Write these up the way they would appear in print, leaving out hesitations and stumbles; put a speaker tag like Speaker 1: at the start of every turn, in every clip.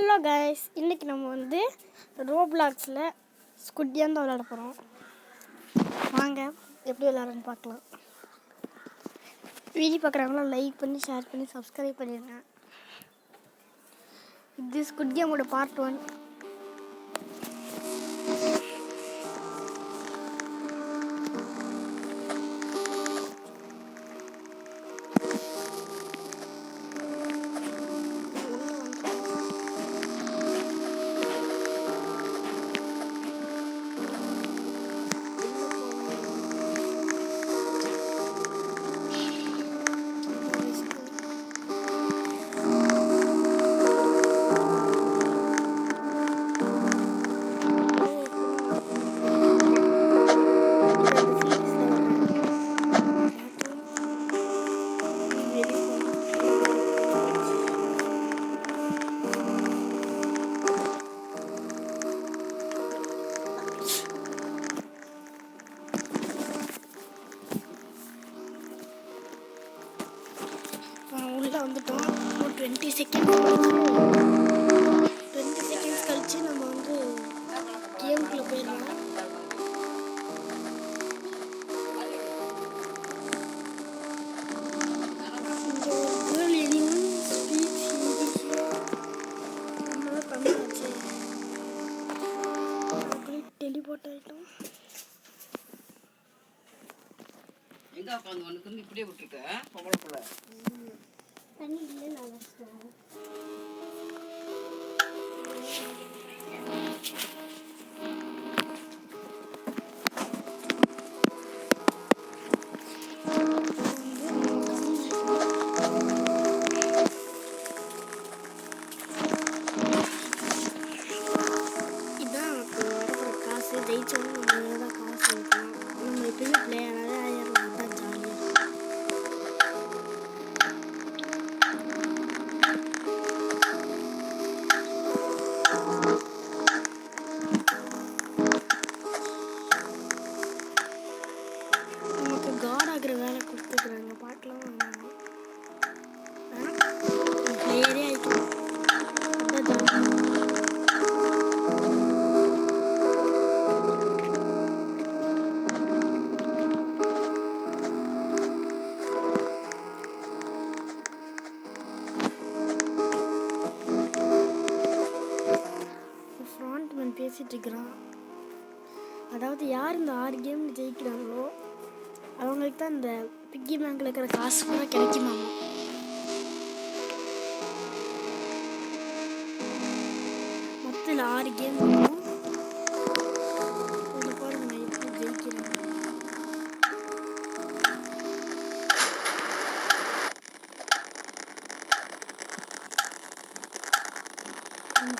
Speaker 1: Hello guys, இன்றைக்கி நம்ம வந்து ரோப்ளாக்ஸில் ஸ்குட் கேம் தான் விளையாட போகிறோம். வாங்க எப்படி விளையாடுறோன்னு பார்க்கலாம். வீடியோ பார்க்குறவங்களாம் லைக் பண்ணி, ஷேர் பண்ணி, சப்ஸ்கிரைப் பண்ணிடுங்க. இது ஸ்குட் கேமோட பார்ட் 1. உள்ளே வந்துட்டோம். ஒரு 20 செகண்ட்ஸ் கழிச்சு நம்ம வந்து கேமுக்குள்ளே போயிடலாம். இங்கே ஒரு கேர்ள் எனிவன் ஸ்பீக்ஸ் இங்கிலீஷ் நம்மளால கம்மியாச்சு. அப்படியே டெலிபோர்ட் ஆகிட்டோம்.
Speaker 2: எங்க உட்காந்து ஒன்று இப்படியே விட்டுருக்க பொம்பளைக்குள்ள
Speaker 1: தண்ணி இல்லை. நல்லா சொல்லுவோம். இதான் வர காசு ஜெயிச்சோன்னு நம்ம தான் காசு வைக்கலாம். நம்ம எப்பயுமே பிளேயராகவே ஆயிடலாம். தான் ஜாலியாக. நமக்கு காட் ஆகிற வேலை கொடுத்துக்கிறாங்க. பாட்டெலாம் பிளேயரே ஆகிக்கலாம். அதான் ஜாலி. பேசிட்டு இருக்கிறான். அதாவது யார் இந்த 6 கேம் ஜெயிக்கிறாங்களோ அவங்களுக்கு தான் இந்த பிக்கி பேங்க்ல இருக்கிற காசு கூட கிடைக்குமாமா. மொத்தம் 6 கேம் இருக்கும். இதில் பாருங்க எப்படி ஜெயிக்கிறாங்க.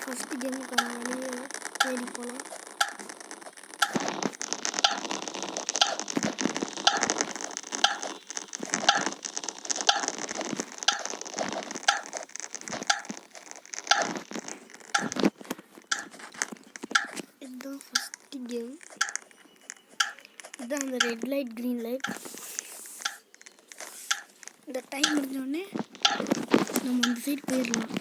Speaker 1: ஃபர்ஸ்ட் கேமுக்கான வழியை தேடி போகலாம். இதுதான் ஃபர்ஸ்ட் கேம். இதுதான் அந்த ரெட் லைட் க்ரீன் லைட். இந்த டைம் முடிஞ்சோடனே நம்ம அந்த சைடு போயிடலாம்.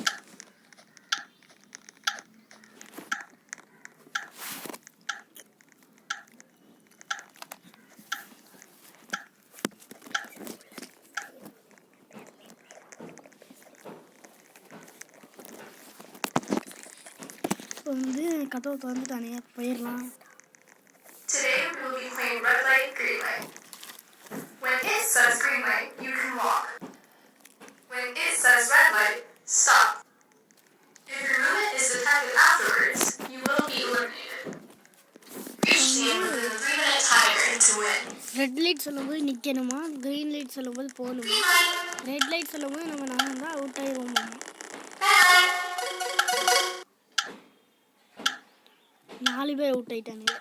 Speaker 1: இப்போ வந்து கதவை திறந்துட்டானே, போயிடலாம்.
Speaker 3: Today we will be playing red light, green light. When it says green light, you can walk. When it says red light, stop. If your movement is detected afterwards, you will be eliminated. Reach the end within the 3-minute timer to win.
Speaker 1: Red light சொல்லும்போது நிற்கணுமா, green light சொல்லும்போது போகணுமா? Red light சொல்லும்போது நம்ம நான் தான் out ஆகிடுவோமா. 4 பேர் out ஆகிட்டானுங்க.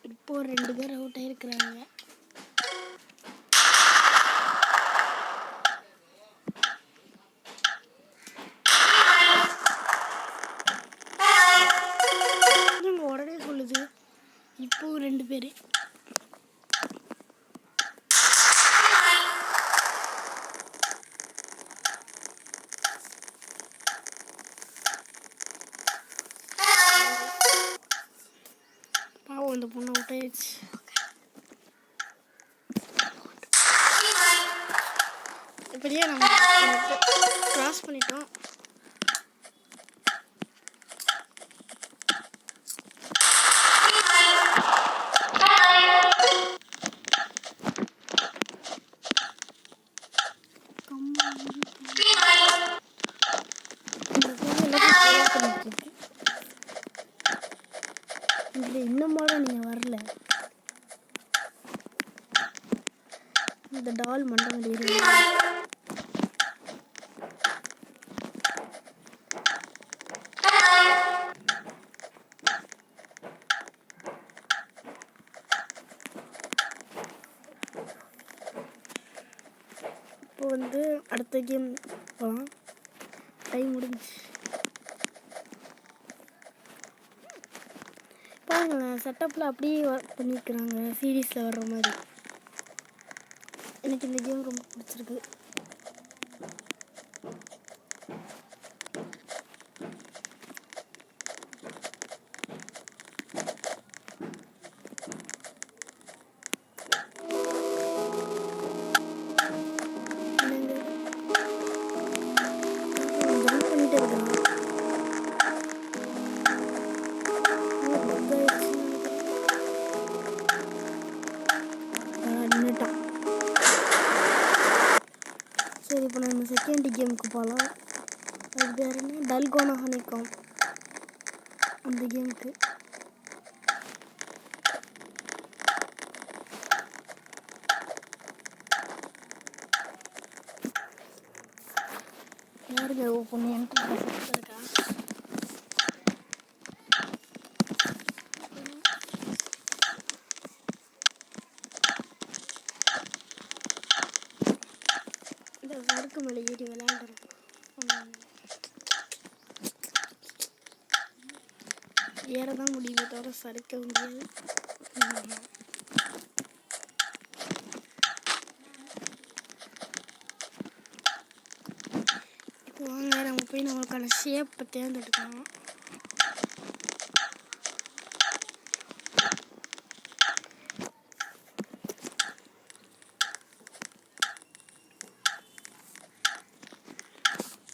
Speaker 1: இப்போ 2 பேர் அவுட் ஆகிருக்கிறாங்க. இப்போ 2 பேர். பாவம் இந்த பொண்ணு அவுட் ஆயிடுச்சு. இப்படியே நம்ம கிராஸ் பண்ணிட்டோம். இன்னும்போட நீங்கள் வரல. இந்த டால் மண்டை முடியும். இப்போ வந்து அடுத்த கேம் போகலாம். டைம் முடிஞ்சிச்சு. பாருங்களேன், செட்டப்பில் அப்படியே ஒர்க் பண்ணியிருக்கிறாங்க, சீரீஸில் வர்ற மாதிரி. எனக்கு இந்த கேம் ரொம்ப பிடிச்சிருக்கு. சரி, இப்போ நம்ம செகண்ட் கேமுக்கு போகலாம். அது பேர் என்ன? Dalgona honeycomb. அந்த கேமுக்கு யாருங்க ஓப்பன் என்ட்ரி இருக்கா? இந்த சறுக்கு மேலே ஏறி விளையாடுறோம். ஏறதான் முடியுமே தவிர சறுக்க முடியாது. இப்போ வாங்க நம்ம போய் நம்மளுக்கான ஷேப்பை தேர்ந்தெடுக்கலாம்.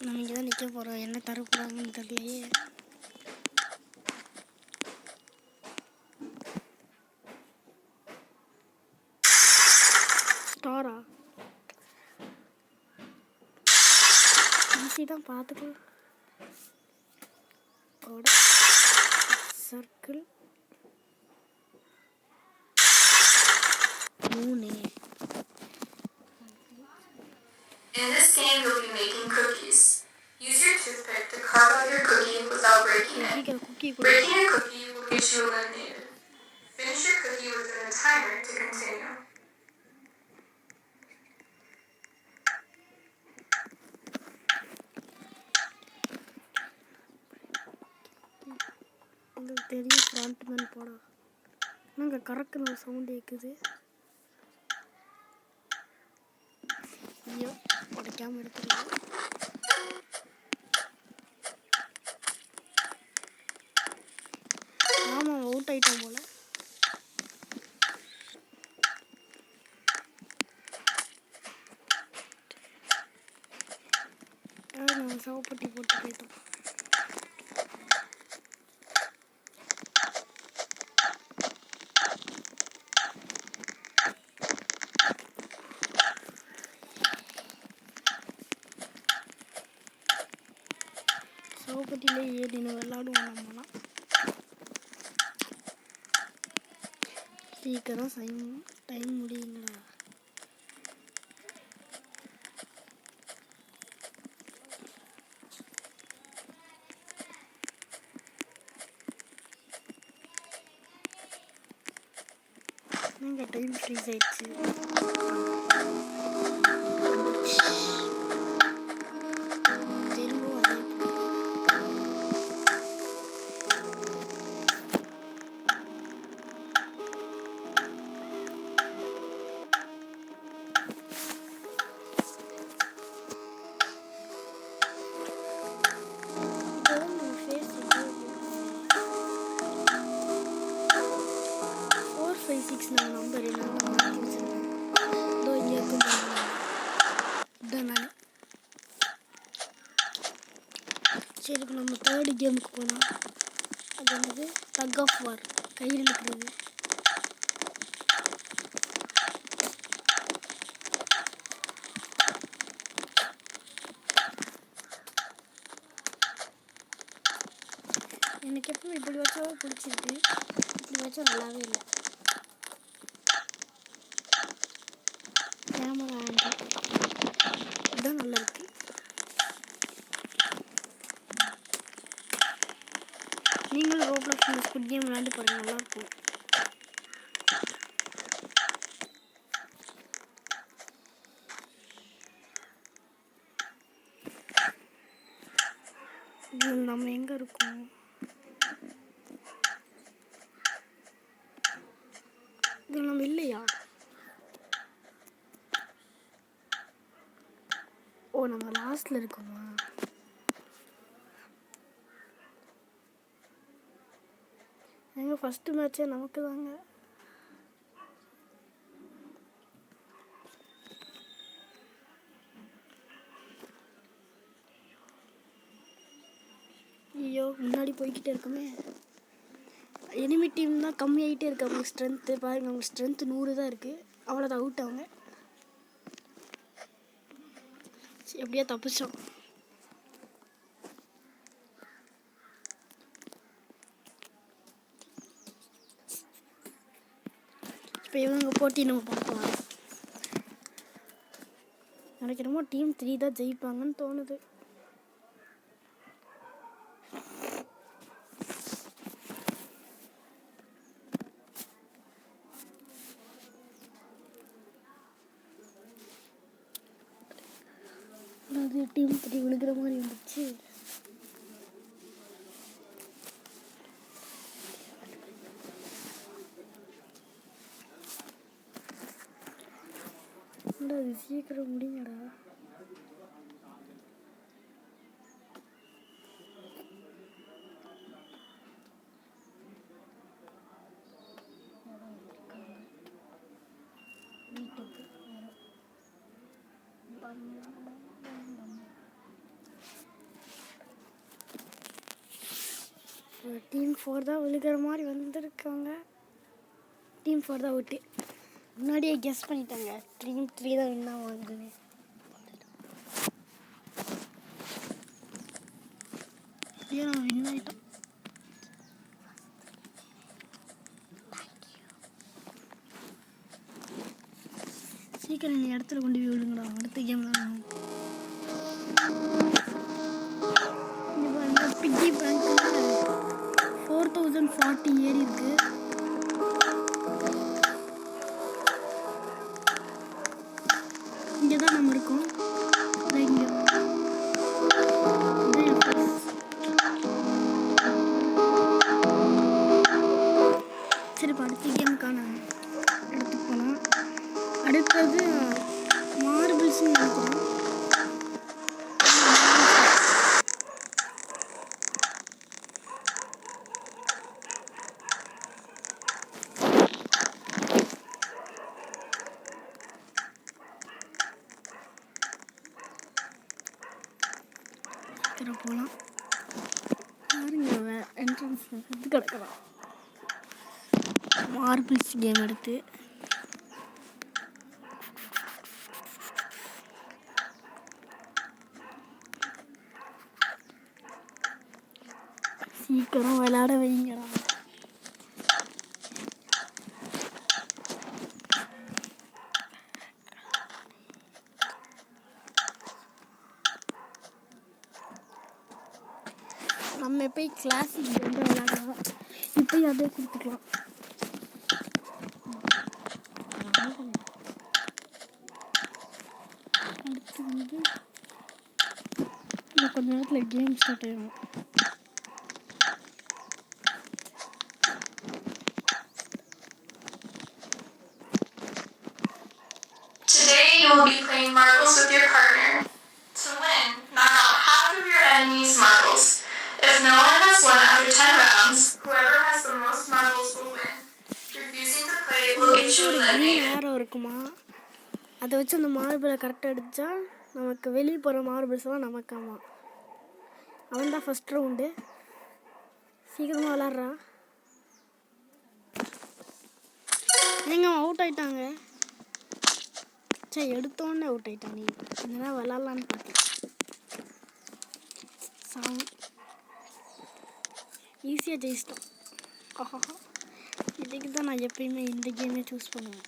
Speaker 1: நம்ம இங்கே தான் நிற்க போகிறோம். என்ன தர போகிறாங்கன்னு தெரியலையே. ஸ்டாரா ஈஸி தான், பார்த்துக்கலாம். Circle 3.
Speaker 3: In this game, you'll be making cookies. Use your toothpick to carve out your cookie without breaking it. Breaking a cookie will get you eliminated. Finish your cookie within a timer to continue.
Speaker 1: உங்களுக்கு தெரியும் front man போட. நாங்கள் கறக்குன்னு ஒரு sound கேட்குது. ஐயோ, உடைக்காமல் எடுத்துருக்கோம். ஆமாம், out ஆகிட்டோம் போல். நம்ம சவப்பட்டி போட்டு போயிட்டோம். சவப்பட்டியிலே ஏறின விளாடுவோம் நம்மலாம். சீக்கிரம் டைம் முடியுங்களா? நீங்கள் டைம் ஃப்ரீஸ் ஆயிடுச்சு. 6 நான் நம்பர் என்னன்னு நான் வச்சுருக்கேன். இதோ இங்கே இருக்கும் பாருங்க. இதான் நான். சரி இப்போ நம்ம தேர்டு கேமுக்கு போகலாம். அது என்னது டக் ஆஃப் வார், கையில் இருக்கிறது. எனக்கு எப்பவும் இப்படி வச்சாவே பிடிச்சிருக்கு, இப்படி வச்சா நல்லாவே இல்லை. கேமரா ஆங்கிள் இதுதான் நல்லா இருக்கு. நீங்களும் ரோப்ளாக்ஸ் ஸ்குட் கேம் விளையாண்டு பாருங்க, நல்லாயிருக்கும். நம்ம எங்கே இருக்கோம்? இது நம்ம இல்லையா? ஓ நம்ம லாஸ்ட்ல இருக்கோமா? எங்க ஃபர்ஸ்ட் மேட்சே நமக்கு தாங்க. ஐயோ முன்னாடி போய்கிட்டே இருக்குமே. எனிமி டீம் தான் கம்மியாகிட்டே இருக்கு. அவங்க ஸ்ட்ரென்த்து பாருங்கள், அவங்க ஸ்ட்ரென்த்து 100 தான் இருக்குது. அவ்வளோதான் அவுட் அவங்க. எப்படியா தப்பிச்சோம். இப்போ இவங்க போட்டி நம்ம பார்க்கலாம். எனக்கு என்னமோ டீம் 3 தான் ஜெயிப்பாங்கன்னு தோணுது. அது டீம் 3 விழுகிற மாதிரி இருந்துச்சு. அது சீக்கிரம் முடிங்கடா. டீம் 4 தான் விழுகிற மாதிரி வந்திருக்காங்க. டீம் 4 தான் விட்டு முன்னாடியே கெஸ் பண்ணிட்டாங்க. டீம் 3 தான் வின் ஆகுதுன்னு. அப்படியே நம்ம வின் ஆகிட்டோம். சீக்கிரம் இந்த இடத்துல கொண்டு போய் விடுங்கடா. அடுத்த கேம் தான். பிக்கி பேங்க் 4040 ஏறி இருக்கு. இங்கே தான் நம்ம இருக்கோம். இங்கே சரி இப்போ அடுத்த கேமுக்கான இடத்துக்கு போகலாம். அடுத்தது மார்பிள்ஸ்ன்னு நினைக்கிறேன். போகலாம் பாருங்க. என்ட்ரன்ஸ் இது கிடக்கலாம். மார்பிள்ஸ் கேம் எடுத்து சீக்கிரம் விளையாட வைங்கடா. நம்ம போய் கிளாசிக் கேம் விளையாடலாம். இப்போயும் அதே கொடுத்துக்கலாம். அடுத்து வந்து இன்னும் கொஞ்ச நேரத்தில் கேம் ஸ்டார்ட் ஆகிடும்.
Speaker 3: Today you will be playing marbles with your partner. To win, knock out half of your enemy's marbles. If no one has won after 10 rounds, whoever has the most marbles will win. Refusing to play will get you
Speaker 1: ஒரு
Speaker 3: in the
Speaker 1: green
Speaker 3: air.
Speaker 1: ஏரோ இருக்குமா, அதை வச்சு அந்த மார்பிளை கரெக்டாக அடித்தா நமக்கு வெளியே போகிற மார்பிள்ஸ் எல்லாம் நமக்காமா. அவன் தான் ஃபஸ்ட் ரவுண்டு. சீக்கிரமாக விளாட்றா. எங்க அவுட் ஆயிட்டாங்க. சரி, எடுத்தோடனே அவுட் ஆயிட்டான். நீ என்னடா விளாட்லான்னு பார்த்தேன். ஈஸியாக ஜெயிச்சிட்டோம். ஆஹா, இதுக்கு தான் நான் எப்பயுமே இந்த கேமே சூஸ் பண்ணுவேன்.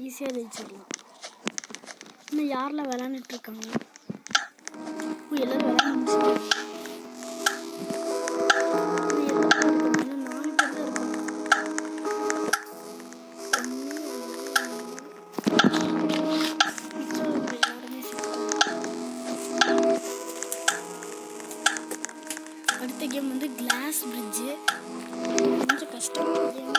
Speaker 1: ஈஸியாக ஜெயிச்சிடலாம். இன்னும் யாரெல்லாம் விளாண்டுட்ருக்காங்க? எல்லோரும் விளாண்டு அடுத்த கேம் வந்து கிளாஸ் பிரிட்ஜு. கொஞ்சம் கஷ்டமான கேம்.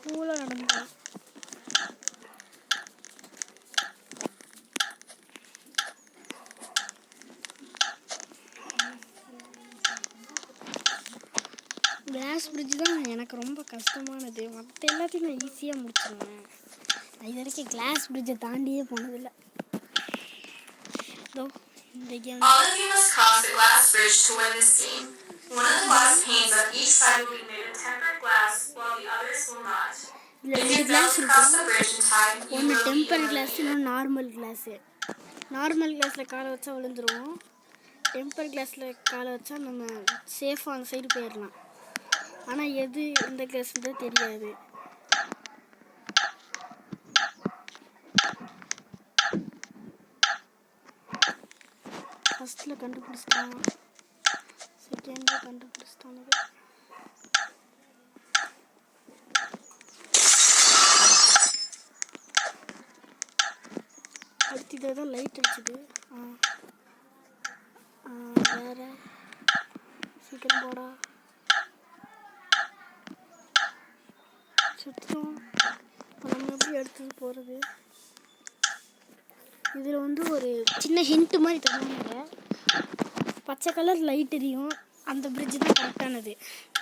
Speaker 1: கூலாக நடந்தோம். கிளாஸ் பிரிட்ஜ் தான் எனக்கு ரொம்ப கஷ்டமானது. மற்ற எல்லாத்தையும் நான் ஈஸியாக முடிச்சிடுவேன். நான் இது வரைக்கும் கிளாஸ் பிரிட்ஜை தாண்டியே போனதில்லை. இதோ இந்த game.
Speaker 3: All of you must cross the glass bridge to win this game. One of the glass panes on each side will be made of tempered glass, while the others will not.
Speaker 1: இதில்
Speaker 3: If
Speaker 1: 2
Speaker 3: you fail
Speaker 1: class
Speaker 3: to cross
Speaker 1: இருக்கும்.
Speaker 3: the bridge in time, you
Speaker 1: ஒன்று
Speaker 3: will be
Speaker 1: temper glass,
Speaker 3: eliminated.
Speaker 1: இன்னொன்று normal class. Normal கிளாஸில் காலை வச்சா விழுந்துருவோம். Temper கிளாஸில் காலை வச்சா நம்ம சேஃபாக அந்த சைடு போயிடலாம். ஆனால் எது எந்த கிளாஸ்ன்றது தெரியாது. ஃபஸ்ட்டில் கண்டுபிடிச்சிட்டான், செகண்டில் கண்டுபிடிச்சிட்டானுங்க. அடுத்து இதை தான் லைட் அடிச்சுது. வேறு சீக்கிரம் போடா. சுத்தம் நம்ம எப்படி எடுத்துட்டு போகிறது? இதில் வந்து ஒரு சின்ன ஹிண்ட்டு மாதிரி தருவாங்க. பச்சை கலர் லைட் எரியும், அந்த பிரிட்ஜு தான் கரெக்டானது.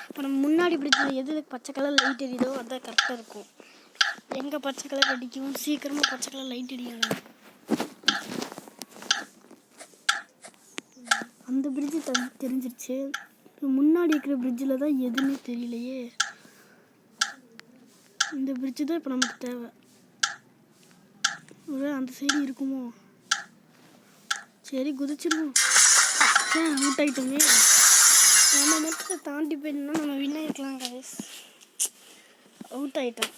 Speaker 1: இப்போ நம்ம முன்னாடி பிரிட்ஜில் எது பச்சை கலர் லைட் எரியுதோ அதுதான் கரெக்டாக இருக்கும். எங்கே பச்சை கலர் அடிக்கும், சீக்கிரமாக பச்சை கலர் லைட் எரியும். அந்த பிரிட்ஜு தெரிஞ்சிருச்சு. முன்னாடி இருக்கிற பிரிட்ஜில் தான் எதுவுமே தெரியலையே. இந்த பிரிட்ஜு தான் இப்போ நமக்கு தேவை. ஒரு அந்த சைடு இருக்குமோ? சரி, குதிச்சிடுவோம். சரி, அவுட் ஆகிட்டோமே. நம்ம மட்டும் தாண்டி போயிடணும், நம்ம வின் ஆகிருக்கலாம். கைஸ், அவுட் ஆகிட்டோம்.